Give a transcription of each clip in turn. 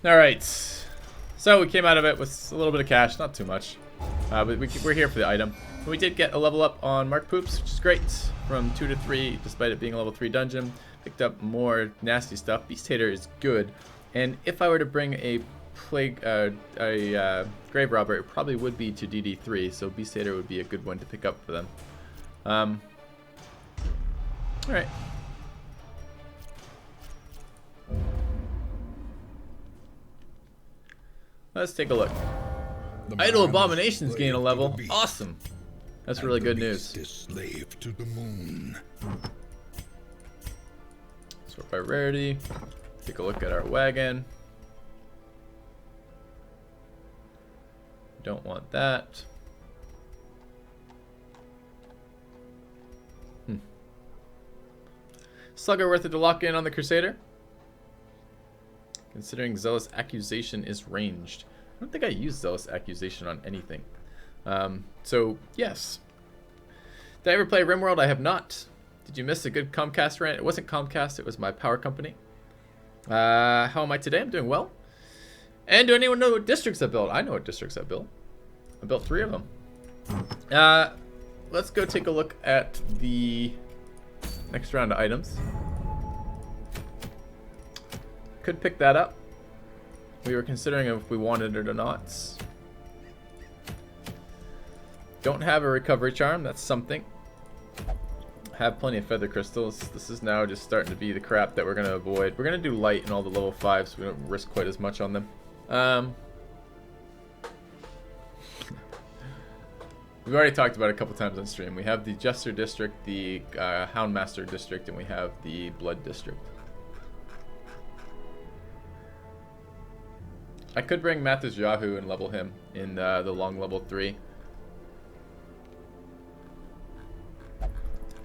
Alright. So we came out of it with a little bit of cash, not too much. But we're here for the item. We did get a level up on Mark Poops, which is great. From 2 to 3, despite it being a level 3 dungeon. Picked up more nasty stuff. Beast Hater is good. And if I were to bring a Grave Robber, it probably would be to DD3. So Beast Hater would be a good one to pick up for them. Alright. Let's take a look. Idle Abominations gain a level. Awesome. That's really good news. Slave to the moon. Sort by rarity. Take a look at our wagon. Don't want that. Slugger worth it to lock in on the Crusader. Considering Zealous Accusation is ranged. I don't think I used Zealous Accusation on anything. So, yes. Did I ever play RimWorld? I have not. Did you miss a good Comcast rant? It wasn't Comcast, it was my power company. How am I today? I'm doing well. And do anyone know what districts I built? I know what districts I built. I built 3 of them. Let's go take a look at the next round of items. Could pick that up. We were considering if we wanted it or not. Don't have a recovery charm. That's something. Have plenty of feather crystals. This is now just starting to be the crap that we're going to avoid. We're going to do light in all the level 5s so we don't risk quite as much on them. We've already talked about it a couple times on stream. We have the Jester District, the Houndmaster District, and we have the Blood District. I could bring Mathis Yahoo and level him in the long level 3.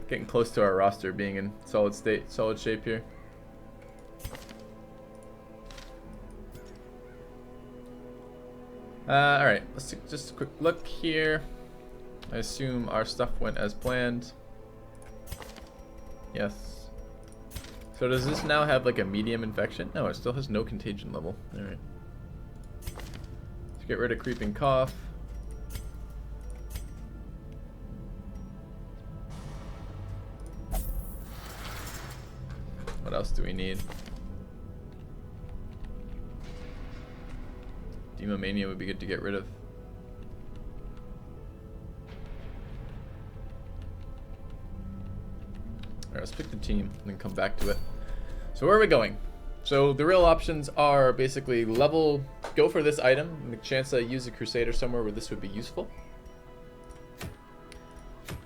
Getting close to our roster being in solid shape here. Alright, let's take just a quick look here. I assume our stuff went as planned. Yes. So does this now have like a medium infection? No, it still has no contagion level. Alright. Let's get rid of Creeping Cough. What else do we need? Demomania would be good to get rid of. Alright, let's pick the team and then come back to it. So where are we going? So the real options are basically go for this item, and the chance to use a Crusader somewhere where this would be useful.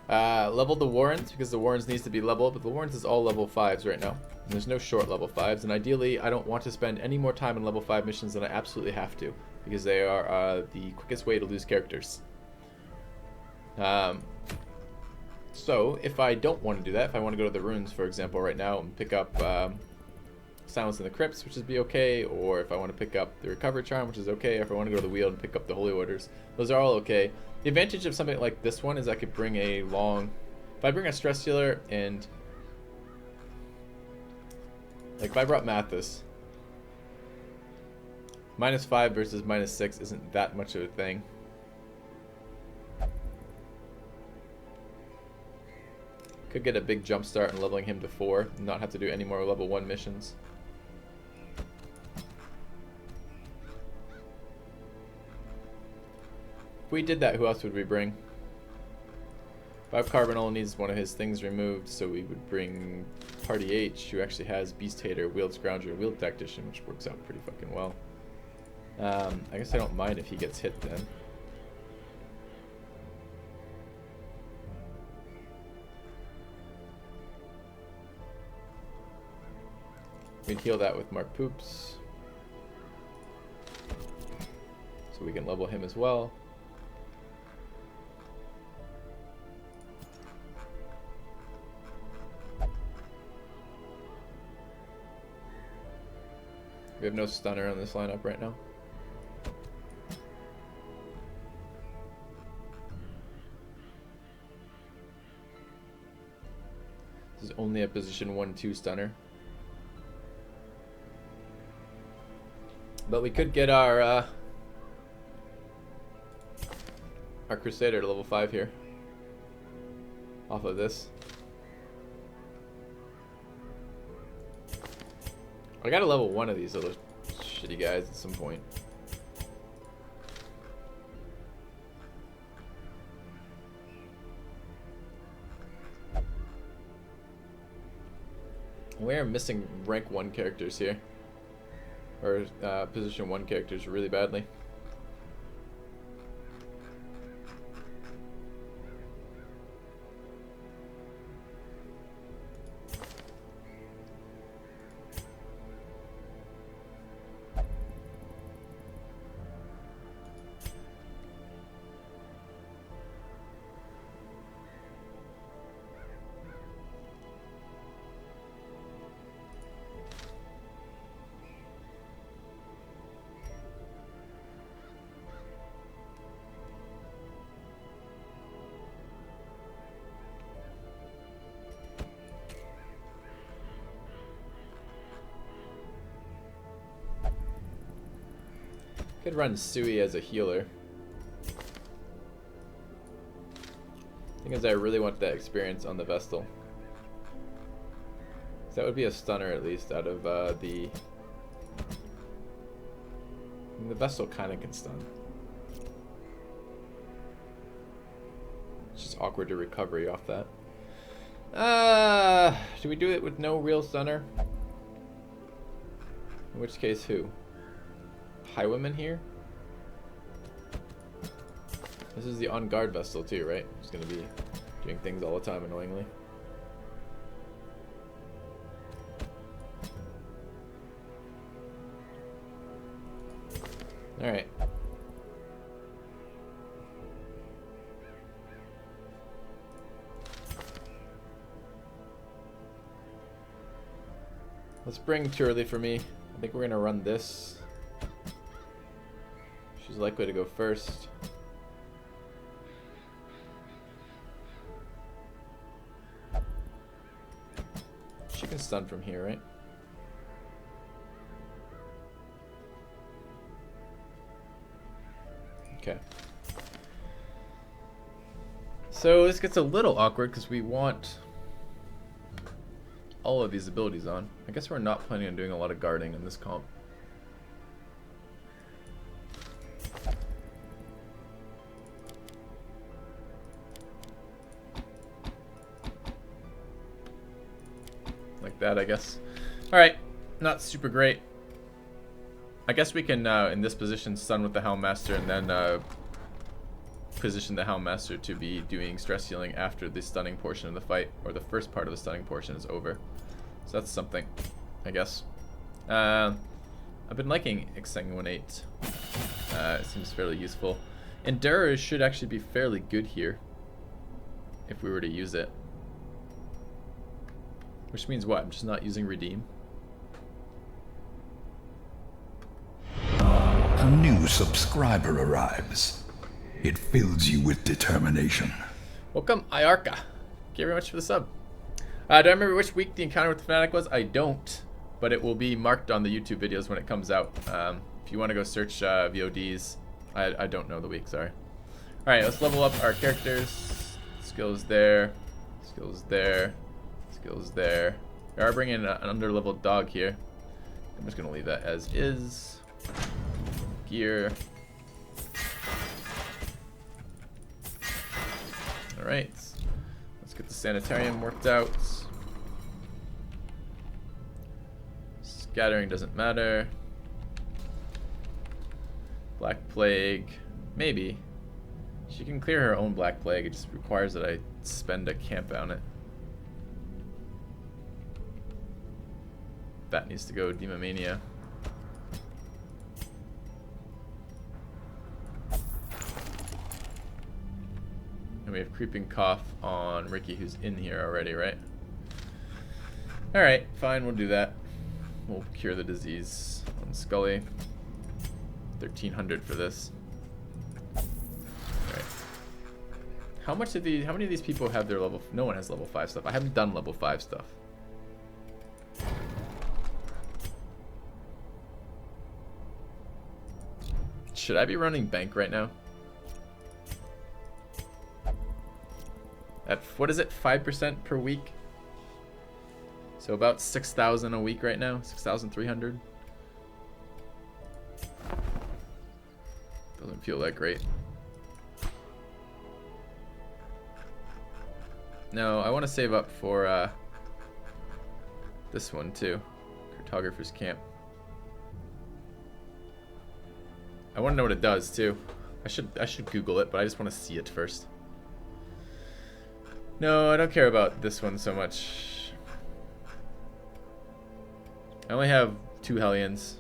Level the Warrens, because the Warrens needs to be leveled, but the Warrens is all level 5s right now. And there's no short level 5s, and ideally I don't want to spend any more time on level 5 missions than I absolutely have to, because they are the quickest way to lose characters. So if I don't want to do that, if I want to go to the runes, for example, right now and pick up Silence in the Crypts, which would be okay, or if I want to pick up the Recovery Charm, which is okay, or if I want to go to the Wheel and pick up the Holy Orders, those are all okay. The advantage of something like this one is I could bring a long... If I bring a Stress Healer and... Like if I brought Mathis, -5 versus -6 isn't that much of a thing. Could get a big jump start in leveling him to 4 and not have to do any more level 1 missions. If we did that, who else would we bring? 5 Carbonol needs one of his things removed, so we would bring Party H, who actually has Beast Hater, Wheeled Scrounger, Wheeled Tactician, which works out pretty fucking well. I guess I don't mind if he gets hit then. We'd heal that with Mark Poops, so we can level him as well. We have no stunner on this lineup right now. This is only a position 1-2 stunner. But we could get our Crusader to level 5 here. Off of this. I gotta level one of these little shitty guys at some point. We're missing rank 1 characters here. Or position 1 characters really badly. Could run Sui as a healer. Thing is, I really want that experience on the Vestal. So that would be a stunner at least out of the... I mean, the Vestal kind of can stun. It's just awkward to recovery off that. Do we do it with no real stunner? In which case, who? Highwayman here? This is the on guard Vestal too, right? It's gonna be doing things all the time annoyingly. Alright. Let's bring too early for me. I think we're gonna run this. She's likely to go first. She can stun from here, right? Okay. So this gets a little awkward because we want all of these abilities on. I guess we're not planning on doing a lot of guarding in this comp. Like that, I guess. Alright, not super great. I guess we can, in this position, stun with the Helmmaster and then position the Helmmaster to be doing stress healing after the stunning portion of the fight, or the first part of the stunning portion is over. So that's something, I guess. I've been liking Exsanguinate. It seems fairly useful. Endure should actually be fairly good here, if we were to use it. Which means what? I'm just not using Redeem. A new subscriber arrives. It fills you with determination. Welcome, Iarka. Thank you very much for the sub. Do I remember which week the encounter with the Fanatic was? I don't, but it will be marked on the YouTube videos when it comes out. If you want to go search VODs, I don't know the week, sorry. Alright, let's level up our characters. Skills there, skills there. Skills there. We are bringing an under-leveled dog here. I'm just going to leave that as is. Gear. Alright. Let's get the sanitarium worked out. Scattering doesn't matter. Black Plague. Maybe. She can clear her own Black Plague. It just requires that I spend a camp on it. That needs to go Demomania. And we have Creeping Cough on Ricky, who's in here already, right? Alright, fine, we'll do that. We'll cure the disease on Scully. 1300 for this. Alright. How many of these people have their level... No one has level 5 stuff. I haven't done level 5 stuff. Should I be running bank right now? At, what is it, 5% per week? So about 6,000 a week right now, 6,300. Doesn't feel that great. No, I want to save up for this one too, Cartographer's Camp. I want to know what it does too. I should Google it, but I just want to see it first. No, I don't care about this one so much. I only have 2 Hellions.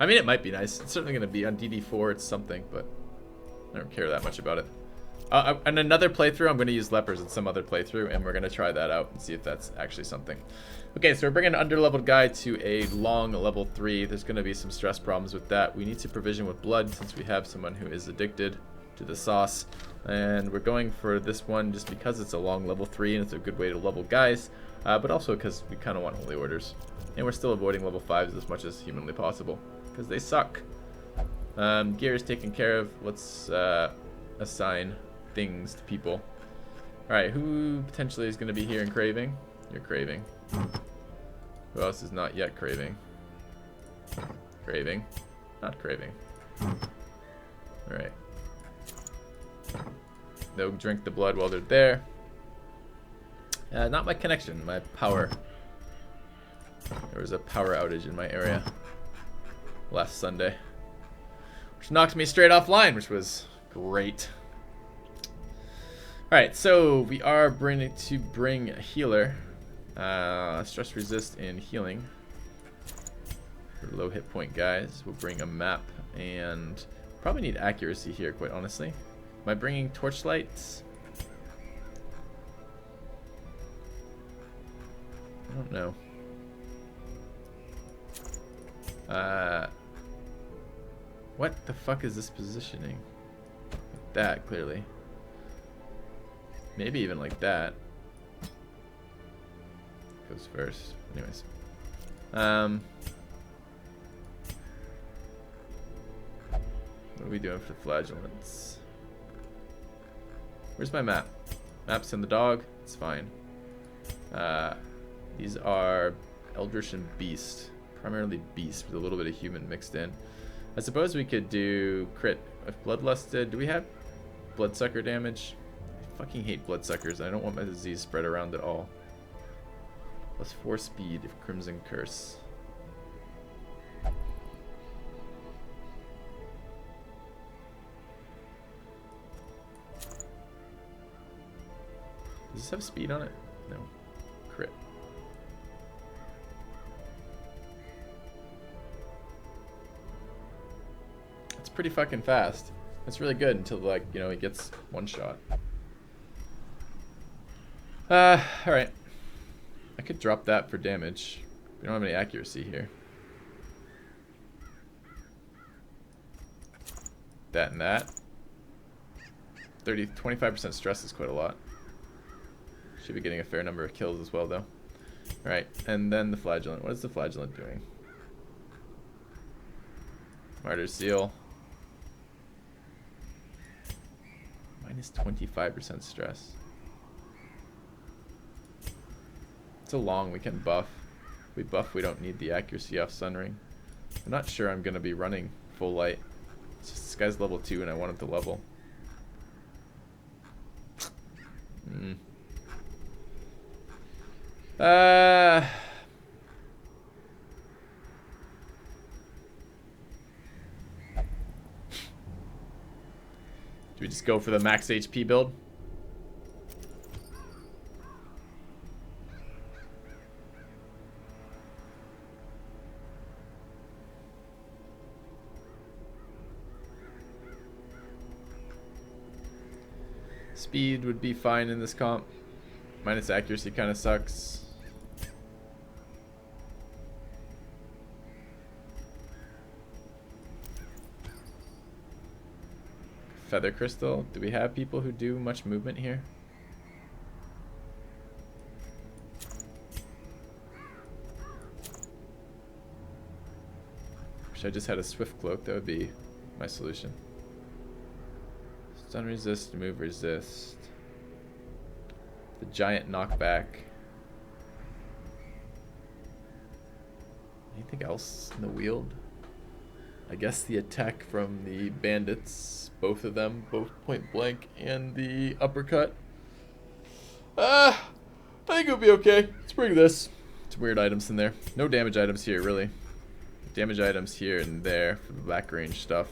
I mean, it might be nice. It's certainly going to be on DD4. It's something, but I don't care that much about it. In another playthrough, I'm going to use Lepers in some other playthrough, and we're going to try that out and see if that's actually something. Okay, so we're bringing an underleveled guy to a long level 3. There's going to be some stress problems with that. We need to provision with blood since we have someone who is addicted to the sauce. And we're going for this one just because it's a long level 3 and it's a good way to level guys, but also because we kind of want holy orders. And we're still avoiding level 5s as much as humanly possible because they suck. Gear is taken care of. Let's assign things to people. Alright, who potentially is going to be here in Craving? You're Craving. Who else is not yet Craving? Craving. Not Craving. Alright. They'll drink the blood while they're there. Not my connection, my power. There was a power outage in my area last Sunday, which knocked me straight offline, which was great. Alright, so we are bring a healer. Stress resist and healing. For low hit point guys, we'll bring a map and probably need accuracy here, quite honestly. Am I bringing torchlights? I don't know. What the fuck is this positioning? Like that, clearly. Maybe even like that. Goes first. Anyways. What are we doing for flagellants? Where's my map? Map's in the dog. It's fine. These are Eldritch and Beast. Primarily Beast with a little bit of human mixed in. I suppose we could do crit if Bloodlusted. Do we have Bloodsucker damage? I fucking hate Bloodsuckers. I don't want my disease spread around at all. Plus 4 speed if Crimson Curse. Does this have speed on it? No. Crit. It's pretty fucking fast. It's really good until, like, you know, he gets one shot. Alright. I could drop that for damage. We don't have any accuracy here. That and that. 25% stress is quite a lot. Should be getting a fair number of kills as well, though. Alright, and then the Flagellant. What is the Flagellant doing? Martyr's Seal. Minus 25% stress. It's a long, we can buff. If we buff, we don't need the accuracy off Sunring. I'm not sure I'm going to be running full light. It's just, this guy's level 2 and I want him to level. Do we just go for the max HP build? Speed would be fine in this comp. Minus accuracy kind of sucks. Feather Crystal. Do we have people who do much movement here? Wish I just had a Swift Cloak. That would be my solution. Stun resist, move resist. The giant knockback. Anything else in the wield? I guess the attack from the bandits, both of them, both point blank, and the uppercut. I think it'll be okay. Let's bring this. Some weird items in there. No damage items here, really. Damage items here and there for the back range stuff.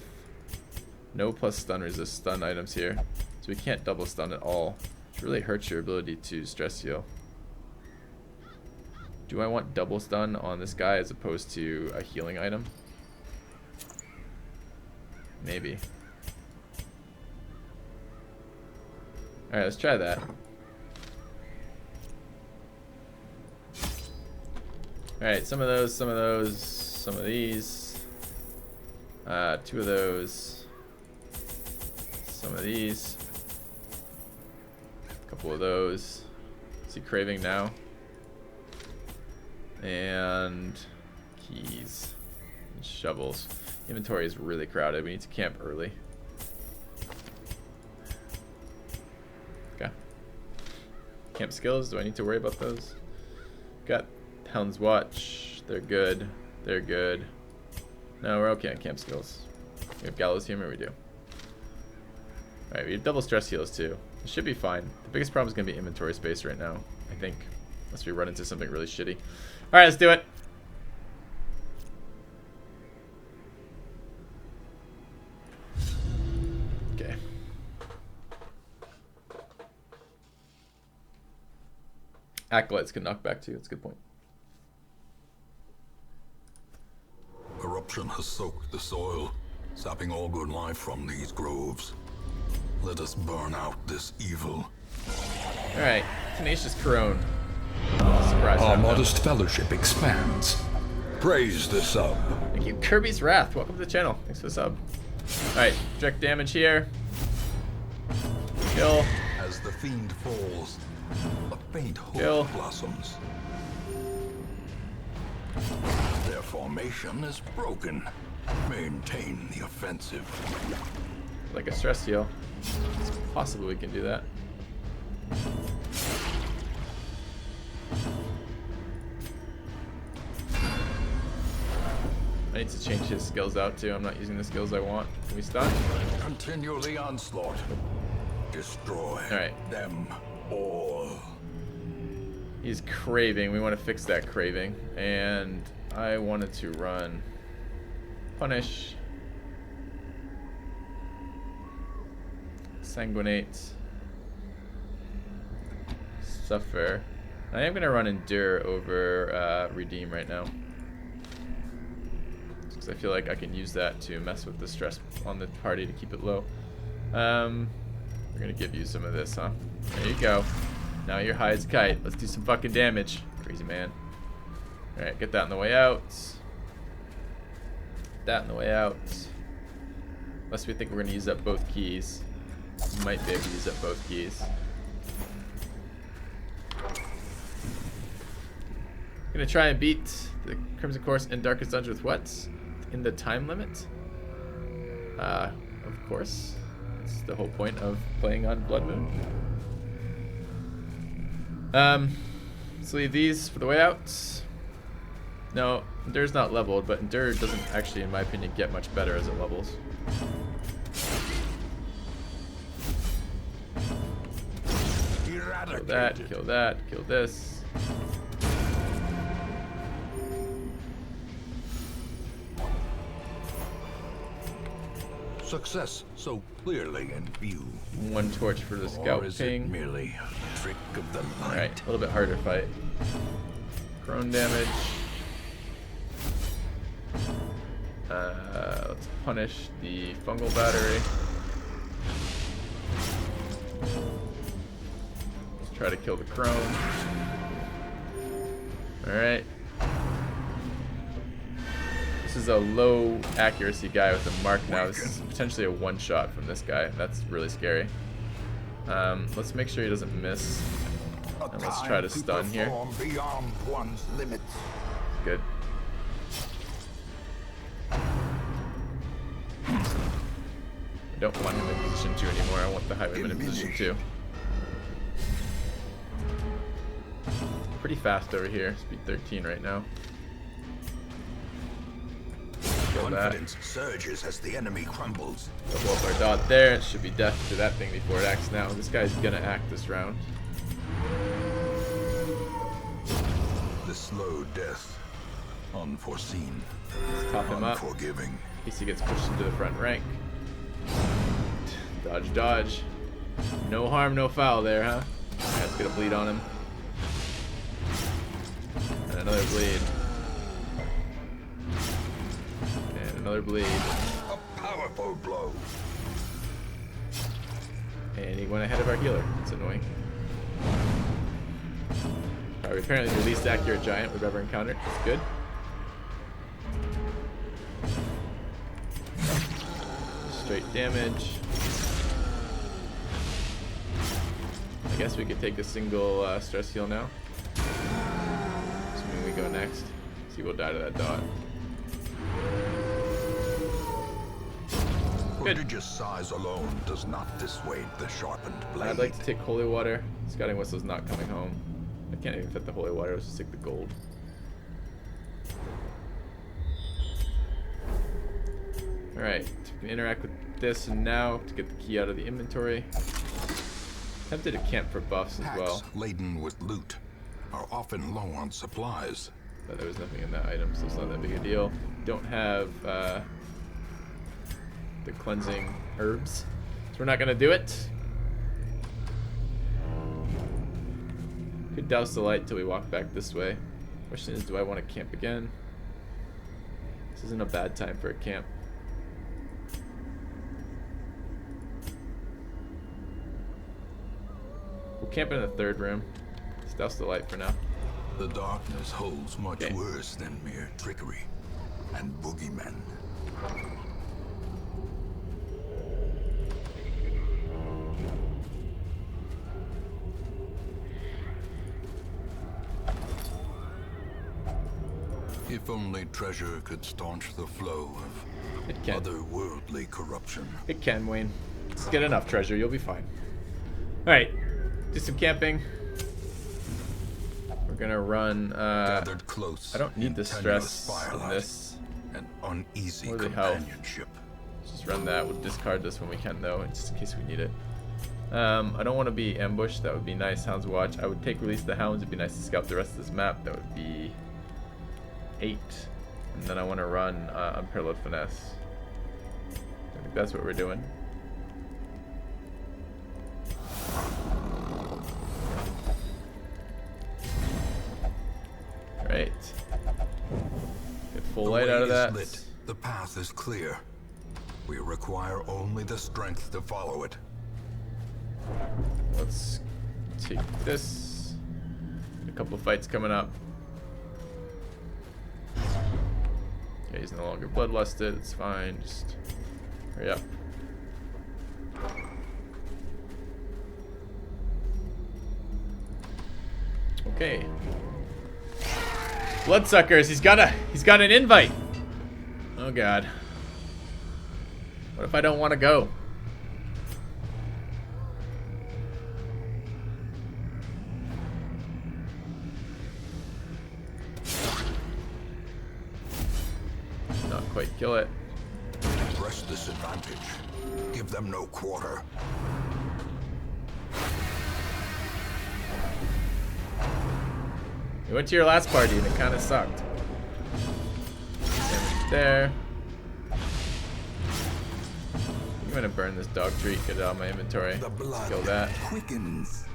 No plus stun resist stun items here. So we can't double stun at all. Which really hurts your ability to stress heal. Do I want double stun on this guy as opposed to a healing item? Maybe. Alright, let's try that. Alright, some of those, some of these. 2 of those. Some of these. A couple of those. See craving now. And keys. And shovels. Inventory is really crowded. We need to camp early. Okay. Camp skills. Do I need to worry about those? Got Hound's Watch. They're good. They're good. No, we're okay on camp skills. We have Gallows Humor. We do. Alright, we have double stress heals too. It should be fine. The biggest problem is going to be inventory space right now, I think. Unless we run into something really shitty. Alright, let's do it. Okay. Acolytes can knock back too. That's a good point. Corruption has soaked the soil, sapping all good life from these groves. Let us burn out this evil. Alright, Tenacious Crone. Surprise. Our modest fellowship expands. Praise the sub. Thank you, Kirby's Wrath. Welcome to the channel. Thanks for the sub. Alright, direct damage here. Kill. As the fiend falls, a faint hope Kill. blossoms. Their formation is broken. Maintain the offensive. Like a stress heal. It's possible we can do that. I need to change his skills out too. I'm not using the skills I want. Can we stun? Continue the onslaught. Destroy them all. He's craving. We want to fix that craving. And I wanted to run Punish. Sanguinate. Suffer. I am going to run Endure over Redeem right now. Because I feel like I can use that to mess with the stress on the party to keep it low. We're going to give you some of this, huh? There you go. Now you're high as a kite. Let's do some fucking damage. Crazy man. Alright, get that on the way out. That on the way out. Unless we think we're going to use up both keys. We might be able to use up both keys. Gonna try and beat the Crimson Course and Darkest Dungeon with what? In the time limit? Of course. That's the whole point of playing on Bloodmoon. Let's leave these for the way out. No, Endure's not leveled, but Endure doesn't actually, in my opinion, get much better as it levels. Kill that, kill that, kill this. Success so clearly in view. One torch for the scout Or is ping. it merely a trick of the light? Alright, a little bit harder fight. Crone damage. Let's punish the fungal battery. Let's try to kill the crone. Alright. This is a low accuracy guy with a mark now. This is potentially a one-shot from this guy. That's really scary. Let's make sure he doesn't miss. And let's try to stun here. Beyond one's limits. Good. don't want him in position 2 anymore. I want the highwayman in position 2. Pretty fast over here. Speed 13 right now. Kill that. Confidence surges as the enemy crumbles. Double up our dot there. It should be death to that thing before it acts now. This guy's gonna act this round. The slow death. Unforeseen. Let's top him up. Unforgiving. In case he gets pushed into the front rank. Dodge, dodge. No harm, no foul there, huh? Let's get a bleed on him. And another bleed. And another bleed. A powerful blow. And he went ahead of our healer. It's annoying. Alright, apparently the least accurate giant we've ever encountered. That's good. Straight damage. I guess we could take a single stress heal now. Assuming we go next. See, we'll die to that dot. Good. Prodigious size alone does not dissuade the sharpened blade. I'd like to take holy water. Scouting whistle's not coming home. I can't even fit the holy water. Let's just take the gold. Alright, we can interact with this now to get the key out of the inventory. Tempted to camp for buffs as well. Packs laden with loot are often low on supplies. But there was nothing in that item, so it's not that big a deal. Don't have the cleansing herbs, so we're not gonna do it. Could douse the light till we walk back this way. Question is, do I want to camp again? This isn't a bad time for a camp. We'll camp in the third room. Let's douse the light for now. The darkness holds much Okay. worse than mere trickery and boogeymen. If only treasure could staunch the flow of It can. otherworldly corruption. It can, Wayne. Just get enough treasure, you'll be fine. Alright, do some camping. We're gonna run, Gathered close I don't need in the tenuous stress in firelight, this. an uneasy Or the health. companionship. Just run that. We'll discard this when we can, though, just in case we need it. I don't want to be ambushed. That would be nice. Hounds watch. I would take release the hounds. It'd be nice to scout the rest of this map. That would be 8. And then I want to run unparalleled finesse. I think that's what we're doing. Alright. Get full The light way out of is that. lit. The path is clear. We require only the strength to follow it. Let's take this. A couple of fights coming up. Okay, he's no longer bloodlusted. It's fine. Just hurry up. Okay. Bloodsuckers. He's got an invite. Oh god. What if I don't want to go? Not quite kill it. Press this advantage. Give them no quarter. We went to your last party and it kind of sucked. Damage there. I'm gonna burn this dog treat, get it out of my inventory. The Let's blood kill that. quickens.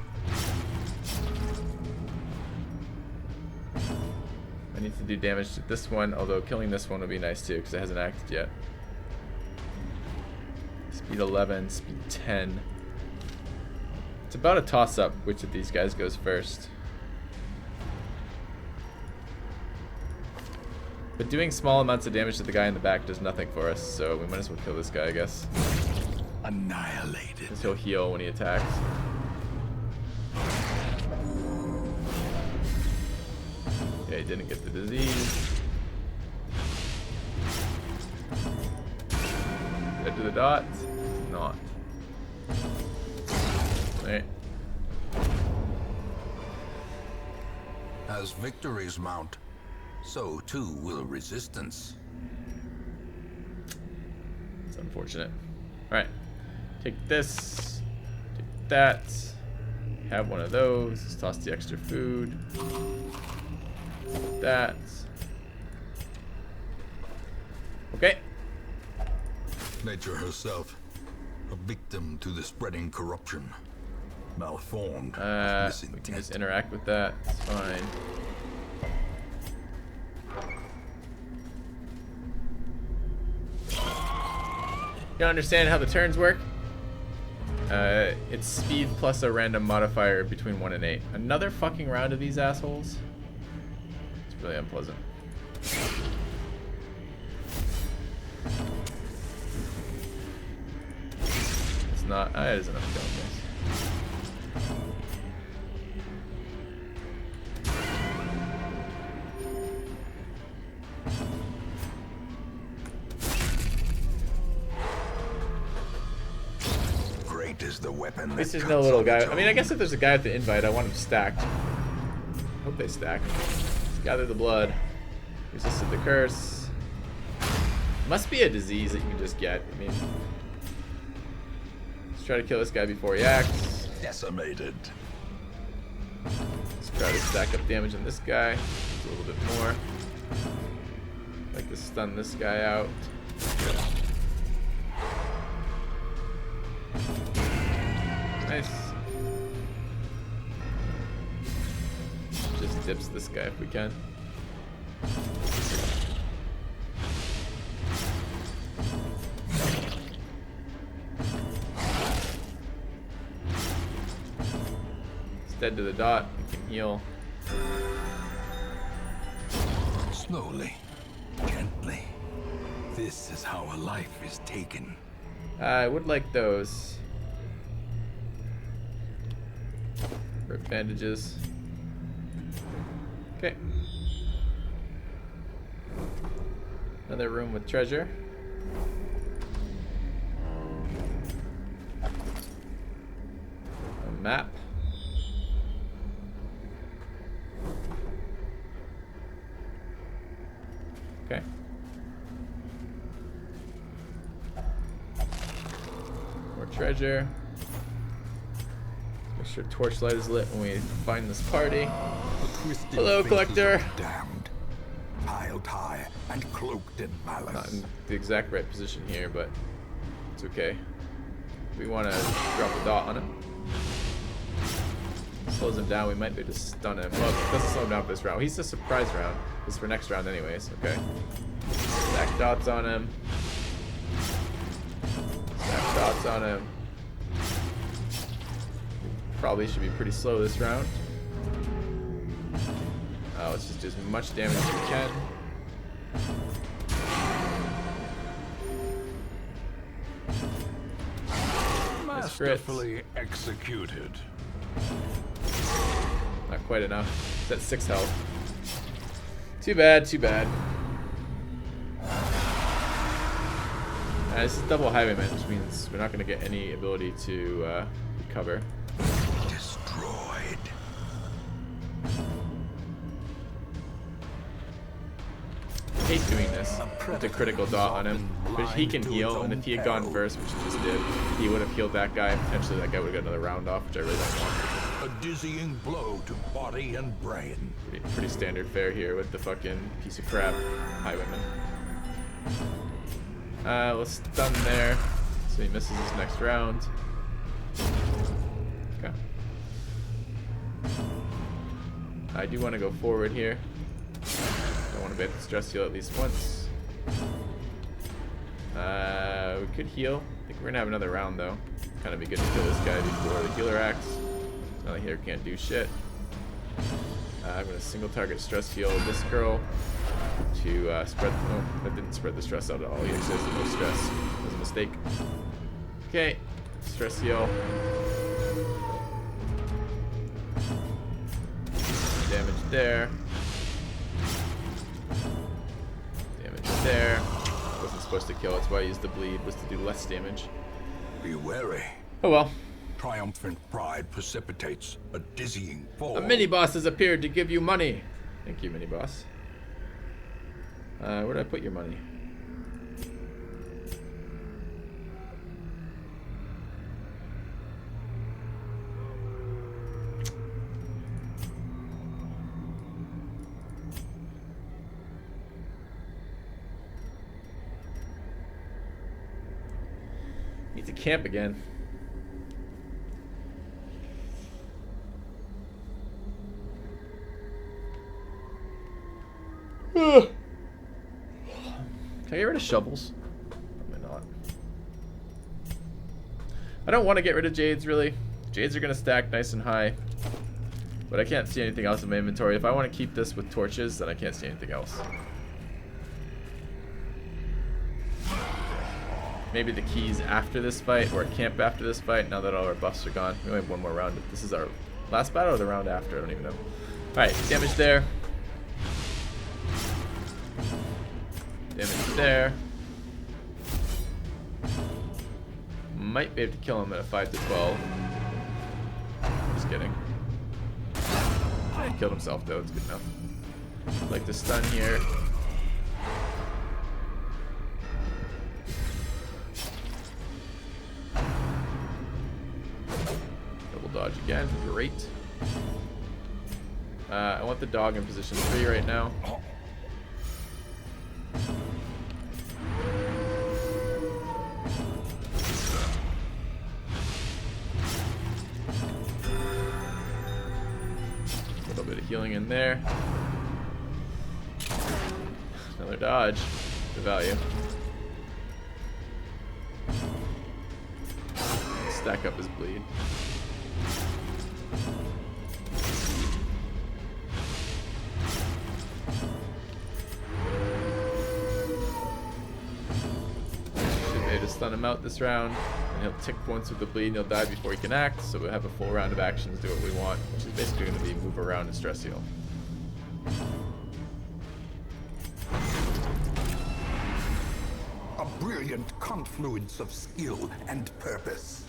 I need to do damage to this one, although killing this one would be nice too because it hasn't acted yet. Speed 11, speed 10. It's about a toss-up which of these guys goes first. But doing small amounts of damage to the guy in the back does nothing for us, so we might as well kill this guy, I guess. Annihilated. Because he'll heal when he attacks. Yeah, he didn't get the disease. Dead to the dot. not. Alright. As victories mount, so too will resistance. It's unfortunate. Alright. Take this. Take that. Have one of those. Let's toss the extra food. That. Okay. Nature herself, a victim to the spreading corruption. Malformed with We can misintent. just interact with that. It's fine. You don't understand how the turns work? It's speed plus a random modifier between 1 and 8. Another fucking round of these assholes? It's really unpleasant. It's not. It is enough killing this. Great is the weapon. At least that there's no cuts little on guy. its I mean, I own. guess if there's a guy at the invite, I want him stacked. Hope they stack. Let's gather the blood. Resisted the curse. Must be a disease that you can just get. I mean, let's try to kill this guy before he acts. Decimated. Let's try to stack up damage on this guy. Just a little bit more. Like to stun this guy out. Nice. Just dips this guy if we can. It's dead to the dot. We can heal. Slowly, gently. This is how a life is taken. I would like those. Rip bandages. Okay. Another room with treasure. A map. Okay. More treasure. Make sure torchlight is lit when we find this party. Twisted Hello, faces collector. of the damned, piled high and cloaked in malice. Not in the exact right position here, but it's okay. We want to drop a dot on him. Slows him down, we might be able to stun him. Well, it doesn't slow him down for this round. He's a surprise round. This is for next round anyways, okay. Stack dots on him. Stack dots on him. Probably should be pretty slow this round. Let's just do as much damage as we can. Masterfully executed. Not quite enough. It's at 6 health. Too bad, too bad. This is double highwayman, which means we're not going to get any ability to recover. Destroyed. I hate doing this with the critical dot on him, but he can heal, and if he had gone first, which he just did, he would have healed that guy, and potentially that guy would have got another round off, which I really don't want. A dizzying blow to body and brain. Pretty standard fare here with the fucking piece of crap highwayman. We'll stun there, so he misses his next round. Okay. I do want to go forward here. I want to bet the stress heal at least once. We could heal. I think we're gonna have another round though. Kind of be good to kill this guy before the healer acts. Now the healer can't do shit. I'm gonna single target stress heal this girl to spread. Oh, that didn't spread the stress out at all. He actually has no stress. It was a mistake. Okay, stress heal. Damage there. Damage there. Wasn't supposed to kill, that's why I used the bleed, was to do less damage. Be wary. Oh well. Triumphant pride precipitates a dizzying fall. A mini-boss has appeared to give you money. Thank you, mini-boss. Where did I put your money? Need to camp again. Can I get rid of shovels? Probably not. I don't want to get rid of jades, really. Jades are going to stack nice and high. But I can't see anything else in my inventory. If I want to keep this with torches, then I can't see anything else. Maybe the keys after this fight, or camp after this fight, now that all our buffs are gone. We only have one more round. This is our last battle or the round after? I don't even know. Alright, damage there. Damage there. Might be able to kill him at a 5 to 12. Just kidding. He killed himself though, it's good enough. Like the stun here. Double dodge again, great. I want the dog in position 3 right now. Healing in there. Another dodge. The value. Stack up his bleed. Should be able to stun him out this round. And he'll tick once with the bleed and he'll die before he can act, so we'll have a full round of actions, do what we want, which is basically going to be move around and stress heal. A brilliant confluence of skill and purpose.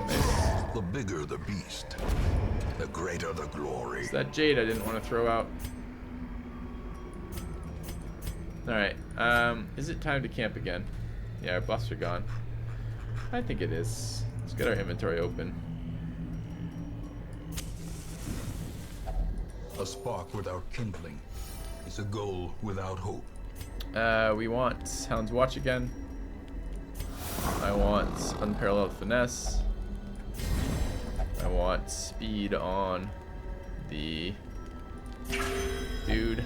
Nice. The bigger the beast, the greater the glory. It's that jade I didn't want to throw out. Alright, is it time to camp again? Yeah, our buffs are gone. I think it is. Let's get our inventory open. A spark without kindling is a goal without hope. We want Hound's Watch again. I want Unparalleled Finesse. I want speed on the dude.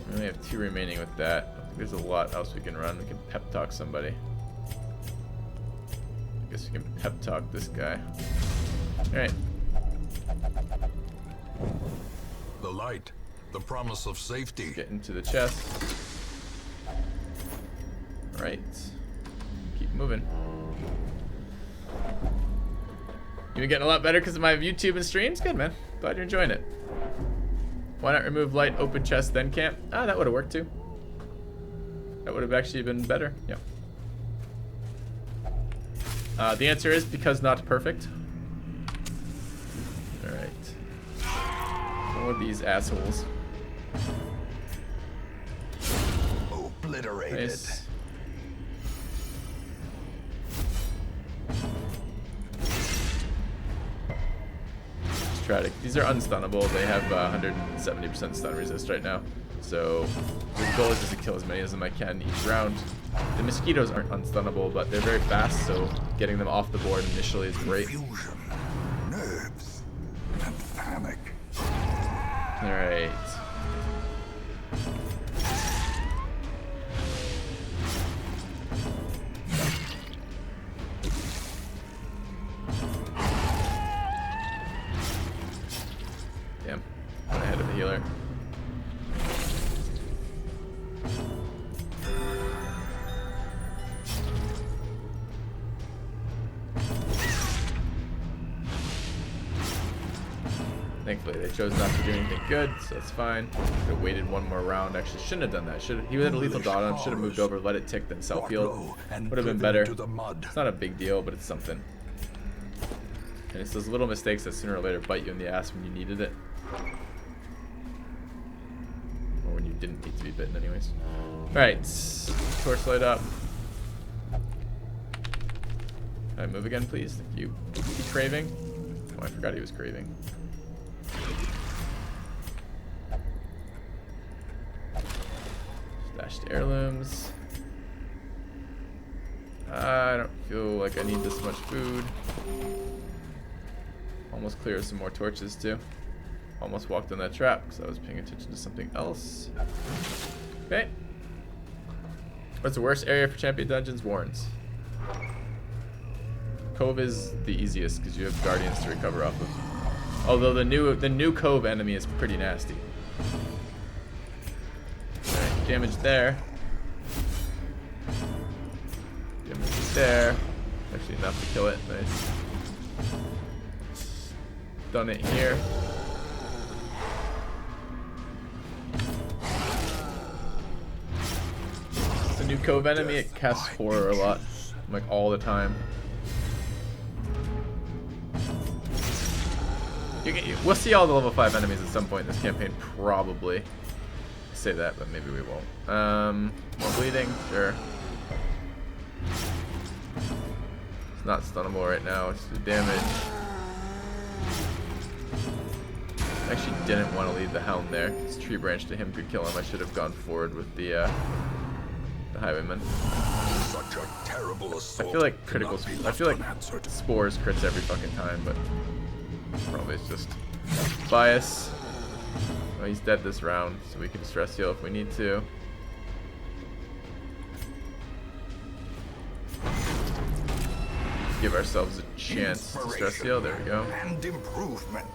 We only have 2 remaining with that. I think there's a lot else we can run. We can pep talk somebody. I guess we can pep talk this guy. Alright. The light, the promise of safety. Get into the chest. Alright. Keep moving. You been getting a lot better because of my YouTube and streams? Good, man. Glad you're enjoying it. Why not remove light, open chest, then camp? Ah, that would have worked too. That would have actually been better. Yeah. The answer is because not perfect. Alright. More of these assholes. Obliterated. Nice. Try to, these are unstunnable. They have 170% stun resist right now. So the goal is just to kill as many of them I can each round. The mosquitoes aren't unstunnable, but they're very fast, so getting them off the board initially is great. Confusion, nerves, and panic. Alright. Damn. Went ahead of the healer. Thankfully, they chose not to do anything good, so that's fine. Could have waited one more round. Actually, shouldn't have done that. He had a lethal dot on him. Should have moved over, let it tick, then self-healed. Would have been better. It's not a big deal, but it's something. And it's those little mistakes that sooner or later bite you in the ass when you needed it. Or when you didn't need to be bitten anyways. Alright. Torchlight up. Alright, move again, please. Thank you. Is he craving? Oh, I forgot he was craving. Stashed heirlooms. I don't feel like I need this much food. Almost cleared some more torches too. Almost walked in that trap because I was paying attention to something else. Okay. What's the worst area for champion dungeons? Warrens. Cove is the easiest because you have guardians to recover off of. Although the new Cove enemy is pretty nasty. Alright, damage there. Damage there. Actually enough to kill it. Nice. Done it here. The new Cove enemy, it casts horror a lot. Like all the time. We'll see all the level 5 enemies at some point in this campaign, probably. I say that, but maybe we won't. More bleeding, sure. It's not stunnable right now, it's the damage. I actually didn't want to leave the Hound there. This tree branch to him could kill him. I should have gone forward with the Highwayman. Such a terrible assault. I feel like critical. I feel like spores crits every fucking time, but probably it's just bias. Well, he's dead this round, so we can stress heal if we need to. Give ourselves a chance to stress heal. There we go. And improvement.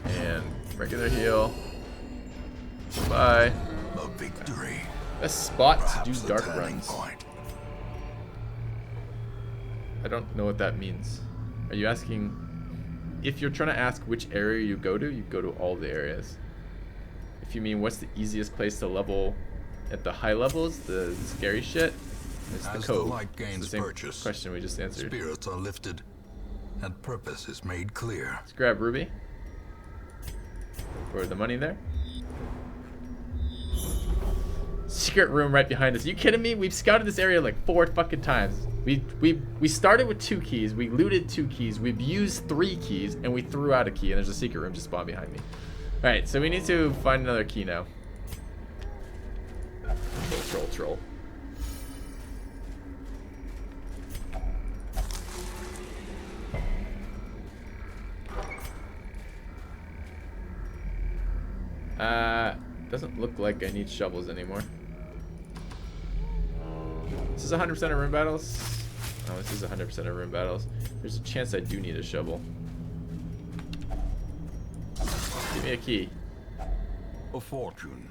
And regular heal. Bye. A victory. Best spot to Perhaps do the dark turning runs. point. I don't know what that means. Are you asking? If you're trying to ask which area you go to all the areas. If you mean what's the easiest place to level at the high levels, the scary shit, it's the As Cove. the light It's gains the same purchase, question we just answered. spirits are lifted, and purpose is made clear. Let's grab Ruby for the money there. Secret room right behind us. Are you kidding me? We've scouted this area like 4 fucking times. We started with 2 keys. We looted 2 keys. We've used 3 keys, and we threw out a key. And there's a secret room just spawned behind me. All right, so we need to find another key now. Troll. Doesn't look like I need shovels anymore. This is 100% of room battles. Oh, this is 100% of room battles. There's a chance I do need a shovel. Give me a key. A fortune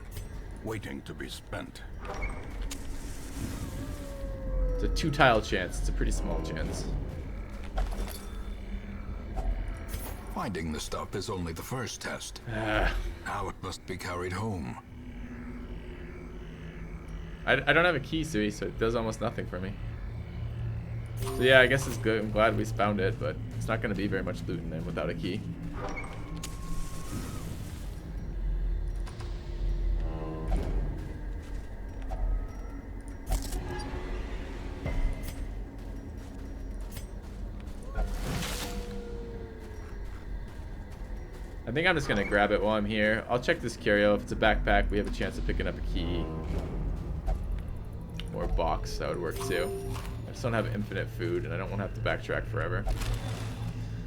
waiting to be spent. It's a 2-tile chance. It's a pretty small chance. Finding the stuff is only the first test. Now it must be carried home. I don't have a key, Sui, so it does almost nothing for me. So yeah, I guess it's good. I'm glad we found it, but it's not going to be very much loot in there without a key. I think I'm just going to grab it while I'm here. I'll check this curio. If it's a backpack, we have a chance of picking up a key. Or a box, that would work too. I just don't have infinite food, and I don't want to have to backtrack forever.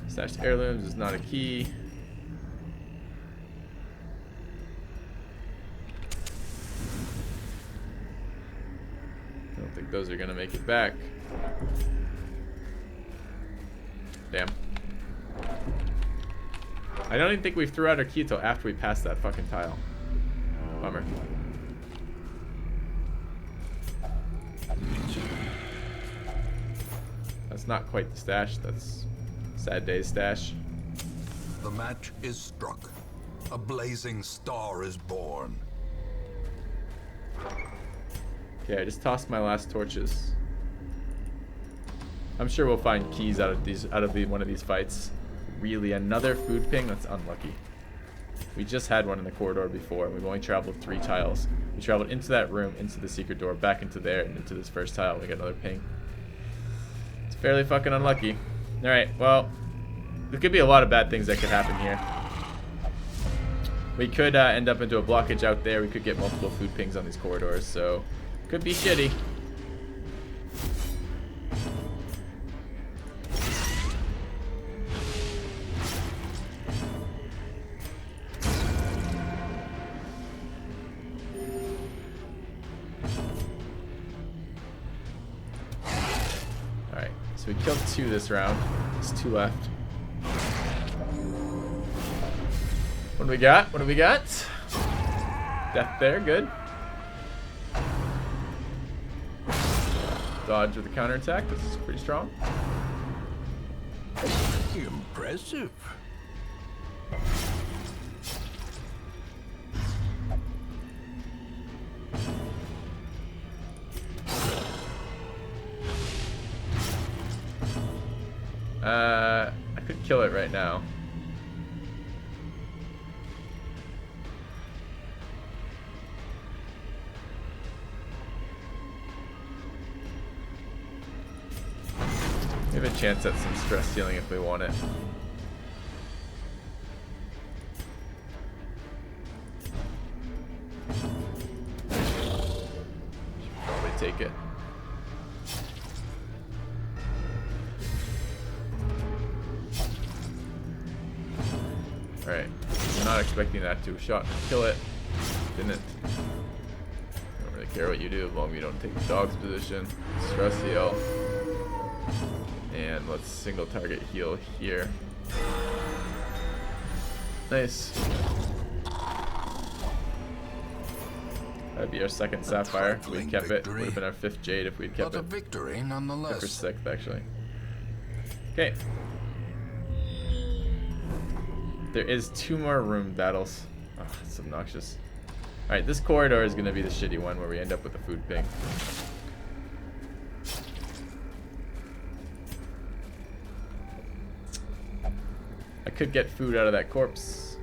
Stashed heirlooms is not a key. I don't think those are going to make it back. Damn. I don't even think we threw out our key until after we passed that fucking tile. Bummer. That's not quite the stash. That's Sad Day's stash. The match is struck. A blazing star is born. Okay, I just tossed my last torches. I'm sure we'll find keys out of one of these fights. Really, another food ping? That's unlucky. We just had one in the corridor before, and we've only traveled 3 tiles. We traveled into that room, into the secret door, back into there, and into this first tile. We got another ping. It's fairly fucking unlucky. Alright, well, there could be a lot of bad things that could happen here. We could end up into a blockage out there. We could get multiple food pings on these corridors, so could be shitty. Alright, so we killed 2 this round. There's 2 left. What do we got? What do we got? Death there, good. Dodge with a counterattack. This is pretty strong. Impressive. I could kill it right now. We have a chance at some stress healing if we want it. Should probably take it. Alright, I'm not expecting that to shot kill it. Didn't. I don't really care what you do as long as you don't take the dog's position. Stress heal. And let's single target heal here. Nice. That'd be our second sapphire if we'd kept it. Would have been our 5th jade if we'd kept But a it. victory nonetheless. Or 6th actually. Okay. There is 2 more room battles. Oh, it's obnoxious. Alright, this corridor is gonna be the shitty one where we end up with a food ping. I could get food out of that corpse,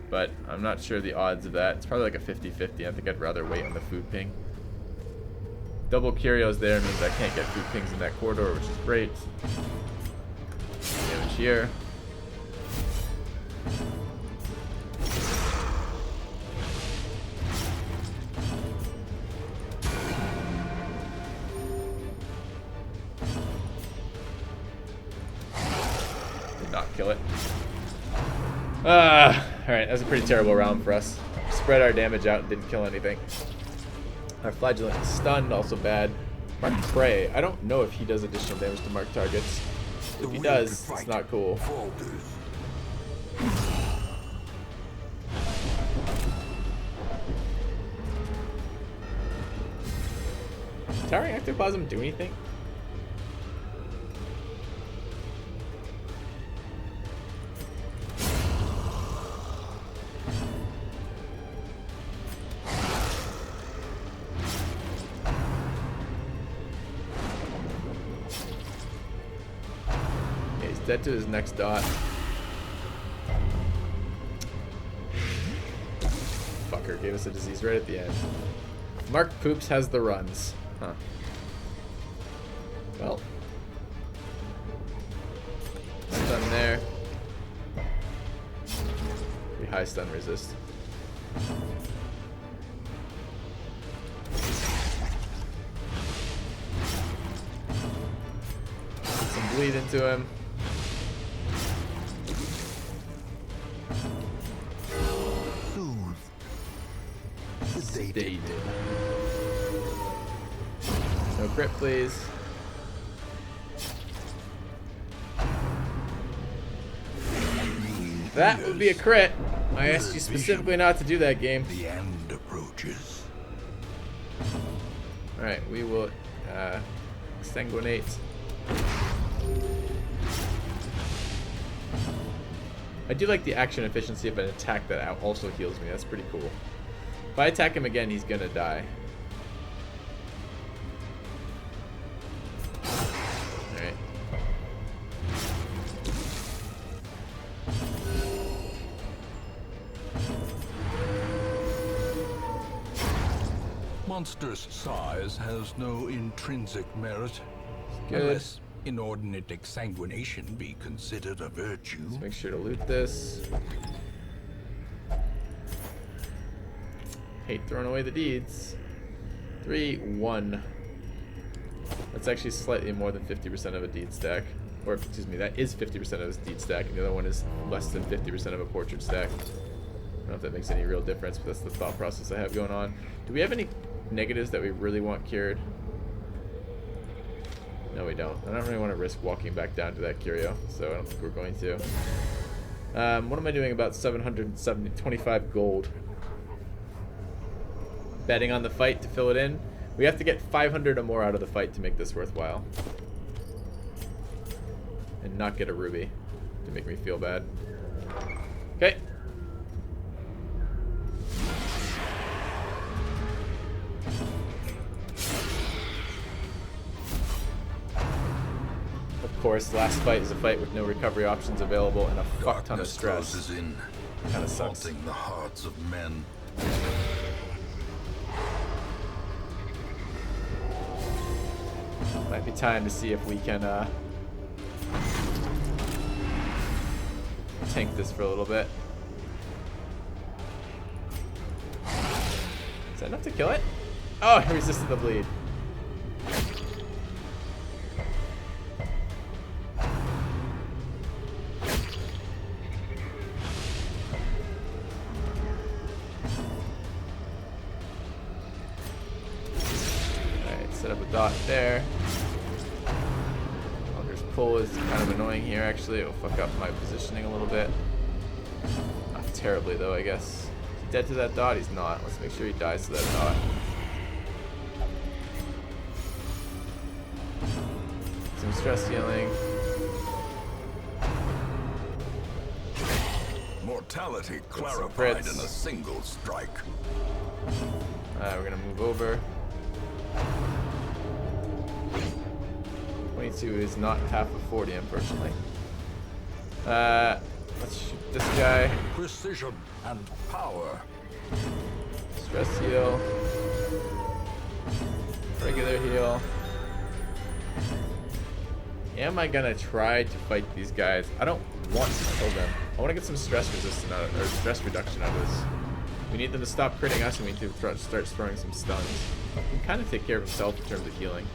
but I'm not sure the odds of that. It's probably like a 50-50. I think I'd rather wait on the food ping. Double curios there means I can't get food pings in that corridor, which is great. Damage here. Not kill it. Alright, that's a pretty terrible round for us. Spread our damage out and didn't kill anything. Our flagellant is stunned, also bad. Mark Prey, I don't know if he does additional damage to marked targets. If he does, it's not cool. Towering Ectoplasm do anything? Dead to his next dot. Fucker gave us a disease right at the end. Mark Poops has the runs. Huh. Well. Stun there. Pretty high stun resist. Put some bleed into him. Sedated. No crit, please. That would be a crit. I asked you specifically not to do that, game. The end approaches. Alright, we will exsanguinate. I do like the action efficiency of an attack that also heals me. That's pretty cool. If I attack him again, he's gonna die. Alright. Monster's size has no intrinsic merit. Good. Unless inordinate exsanguination be considered a virtue. Let's make sure to loot this. Hate throwing away the deeds. 3, 1. That's actually slightly more than 50% of a deed stack. Or, excuse me, that is 50% of his deed stack, and the other one is less than 50% of a portrait stack. I don't know if that makes any real difference, but that's the thought process I have going on. Do we have any negatives that we really want cured? No, we don't. I don't really want to risk walking back down to that curio, so I don't think we're going to. What am I doing about 725 gold? Betting on the fight to fill it in. We have to get 500 or more out of the fight to make this worthwhile. And not get a ruby to make me feel bad. Okay. Of course, last fight is a fight with no recovery options available and a fuck ton of stress. Kind of sucks. Haunting the hearts of men. Might be time to see if we can tank this for a little bit. Is that enough to kill it? Oh, he resisted the bleed. Alright, set up a dot there. Pull is kind of annoying here, actually. It'll fuck up my positioning a little bit. Not terribly, though, I guess. Is he dead to that dot? He's not. Let's make sure he dies to that dot. Some stress healing. Mortality clarified in a single strike. We're gonna move over. 22 is not half of 40, unfortunately. Let's shoot this guy. Precision and power. Stress heal. Regular heal. Am I gonna try to fight these guys? I don't want to kill them. I want to get some stress resistance out of, or stress reduction out of this. We need them to stop critting us, and we need to start throwing some stuns. He can kind of take care of himself in terms of healing.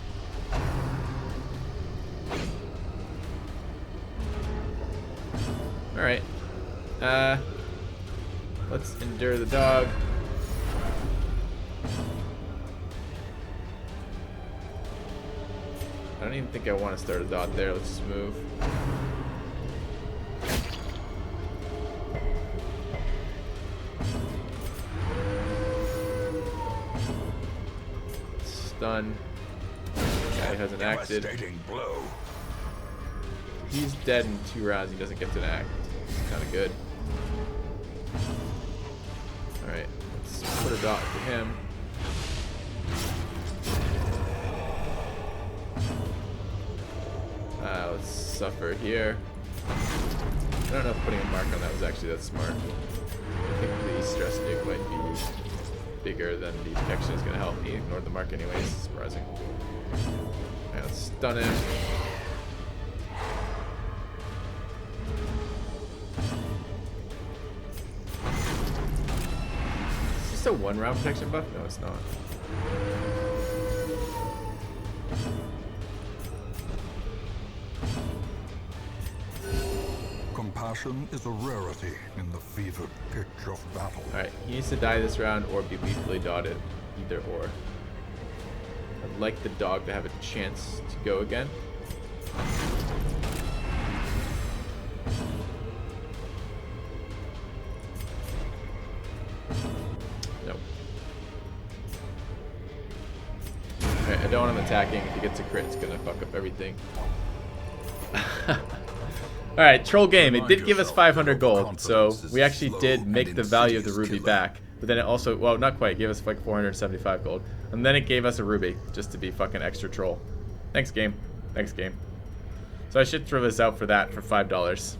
Alright. Let's endure the dog. I don't even think I want to start a dot there. Let's just move. Stun. Guy hasn't acted. Blow. He's dead in 2 rounds. He doesn't get to act. Kind of good. Alright, let's put a dot for him. Let's suffer here. I don't know if putting a mark on that was actually that smart. I think the stress nuke might be bigger than the protection is going to help me. Ignored the mark anyways. Surprising. Alright, let's stun him. A 1-round protection buff? No, it's not. Compassion is a rarity in the fevered pitch of battle. Alright, he needs to die this round or be lethally dotted. Either or. I'd like the dog to have a chance to go again. I don't want him attacking. If he gets a crit, it's gonna fuck up everything. Alright, troll game. It did give us 500 gold, so we actually did make the value of the ruby back. But then it also, well, not quite, gave us like 475 gold. And then it gave us a ruby, just to be fucking extra troll. Thanks, game. Thanks, game. So I should throw this out for that for $5.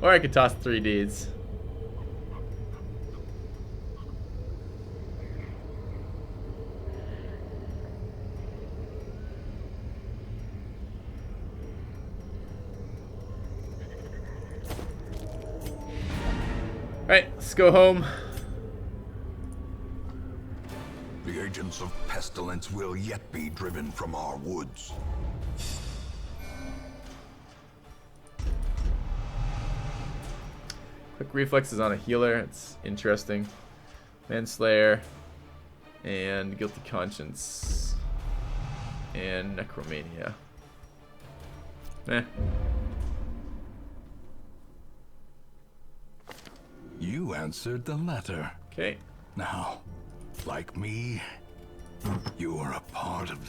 Or I could toss 3 deeds. Alright, let's go home. The agents of pestilence will yet be driven from our woods. Quick reflexes on a healer. It's interesting. Manslayer. And Guilty Conscience. And Necromania. Eh. You answered the letter. Okay. Now, like me, you are a part of